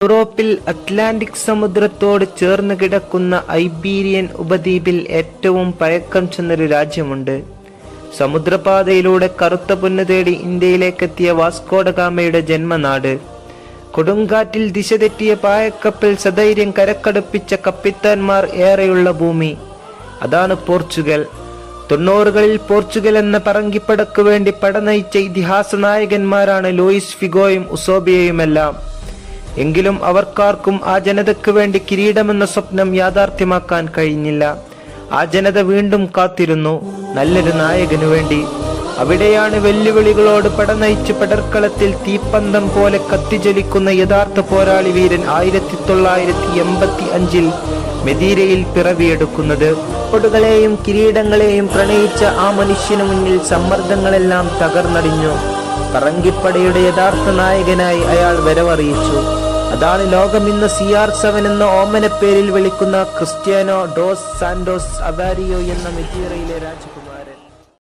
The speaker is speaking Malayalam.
യൂറോപ്പിൽ അറ്റ്ലാന്റിക് സമുദ്രത്തോട് ചേർന്ന് കിടക്കുന്ന ഐബീരിയൻ ഉപദ്വീപിൽ ഏറ്റവും പഴക്കം ചെന്നൊരു രാജ്യമുണ്ട്. സമുദ്രപാതയിലൂടെ കറുത്ത പൊന്ന് തേടി ഇന്ത്യയിലേക്കെത്തിയ വാസ്കോഡഗാമയുടെ ജന്മനാട്. കൊടുങ്കാറ്റിൽ ദിശ തെറ്റിയ പായക്കപ്പൽ സധൈര്യം കരക്കടുപ്പിച്ച കപ്പിത്താന്മാർ ഏറെയുള്ള ഭൂമി. അതാണ് പോർച്ചുഗൽ. 90കളിൽ പോർച്ചുഗൽ എന്ന പറങ്കിപ്പടക്കു വേണ്ടി പടനയിച്ച ഇതിഹാസ നായകന്മാരാണ് ലൂയിസ് ഫിഗോയും ഉസോബിയയുമെല്ലാം. എങ്കിലും അവർക്കാർക്കും ആ ജനതയ്ക്ക് വേണ്ടി കിരീടമെന്ന സ്വപ്നം യാഥാർത്ഥ്യമാക്കാൻ കഴിഞ്ഞില്ല. ആ ജനത വീണ്ടും കാത്തിരുന്നു നല്ലൊരു നായകനു വേണ്ടി. അവിടെയാണ് വെല്ലുവിളികളോട് പടനയിച്ച് പടർക്കളത്തിൽ തീപ്പന്തം പോലെ കത്തിജ്വലിക്കുന്ന യഥാർത്ഥ പോരാളി വീരൻ 1985 മെദീരയിൽ പിറവിയെടുക്കുന്നത്. കോടുകളെയും കിരീടങ്ങളെയും പ്രണയിച്ച ആ മനുഷ്യനു മുന്നിൽ സമ്മർദ്ദങ്ങളെല്ലാം തകർന്നടിഞ്ഞു. പറങ്കിപ്പടയുടെ യഥാർത്ഥ നായകനായി അയാൾ വരവറിയിച്ചു. അതാണ് ലോകം ഇന്ന് CR7 എന്ന ഓമനപ്പേരിൽ വിളിക്കുന്ന ക്രിസ്ത്യാനോ ഡോസ് സാന്റോസ് അവാരിയോ എന്ന മെദീറയിലെ രാജകുമാരൻ.